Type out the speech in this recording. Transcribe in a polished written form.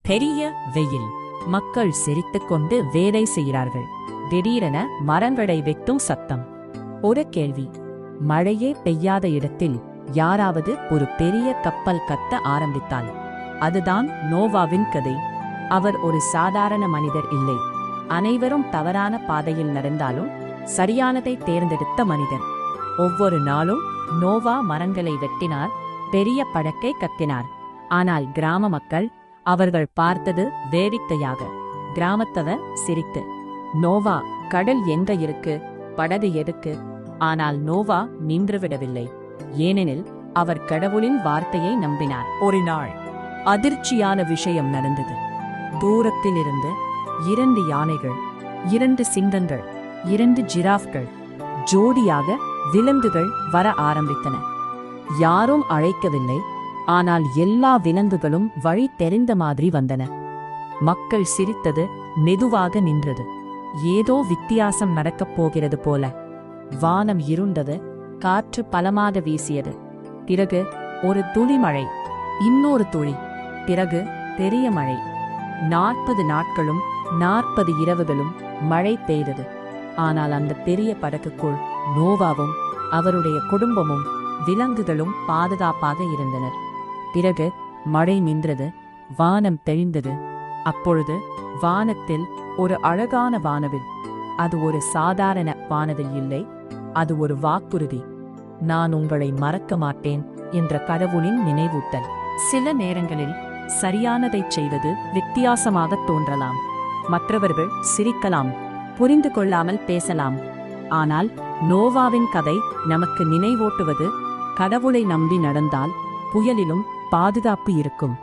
பெரிய வெயில். மக்கள் சிரித்துக்கொண்டு வேலை செய்கிறார்கள். திடீரென மரங்களை வெட்டும் சத்தம். ஒரு கேள்வி. மழையே பெய்யாத இடத்தில் யாராவது ஒரு பெரிய கப்பல் கட்ட ஆரம்பித்தால்? அதுதான் நோவாவின் கதை. அவர் ஒரு சாதாரண மனிதர் இல்லை. அனைவரும் தவறான பாதையில் நடந்தாலும் சரியானதை தேர்ந்தெடுத்த மனிதர். ஒவ்வொரு நாளும் நோவா மரங்களை வெட்டினார், பெரிய படக்கை கட்டினார். ஆனால் கிராம மக்கள், அவர்கள் பார்த்தது வேடிக்கையாக. கிராமத்தவர் சிரித்து, நோவா, கடல் எங்க இருக்கு, படகு எதுக்கு? ஆனால் நோவா நின்றுவிடவில்லை. ஏனெனில் அவர் கடவுளின் வார்த்தையை நம்பினார். ஒரு நாள் அதிர்ச்சியான விஷயம் நடந்தது. தூரத்திலிருந்து 2 யானைகள், 2 சிங்கங்கள், 2 ஜிராஃப்கள், ஜோடியாக விலங்குகள் வர ஆரம்பித்தன. யாரும் அழைக்கவில்லை, ஆனால் எல்லா விலங்குகளும் வழி தெரிந்த மாதிரி வந்தன. மக்கள் சிரித்தது மெதுவாக நின்றது. ஏதோ வித்தியாசம் நடக்கப் போகிறது போல. வானம் இருண்டது, காற்று பலமாக வீசியது. பிறகு ஒரு துளி மழை, இன்னொரு துளி, பிறகு பெரிய மழை. 40 நாட்களும் 40 இரவுகளும் மழை பெய்தது. ஆனால் அந்த பெரிய படகுக்குள் நோவாவும் அவருடைய குடும்பமும் விலங்குகளும் பாதுகாப்பாக இருந்தனர். பிறகு மழை நின்றது, வானம் தெளிந்தது. அப்பொழுது வானத்தில் ஒரு அழகான வானவில். அது ஒரு சாதாரண வானவில் இல்லை, அது ஒரு வாக்குறுதி. நான் உங்களை மறக்க மாட்டேன் என்ற கடவுளின் நினைவூட்டல். சில நேரங்களில் சரியானதைச் செய்வது வித்தியாசமாக தோன்றலாம். மற்றவர்கள் சிரிக்கலாம், புரிந்து கொள்ளாமல் பேசலாம். ஆனால் நோவாவின் கதை நமக்கு நினைவூட்டுவது, கடவுளை நம்பி நடந்தால் புயலிலும் பாதுகாப்பு இருக்கும்.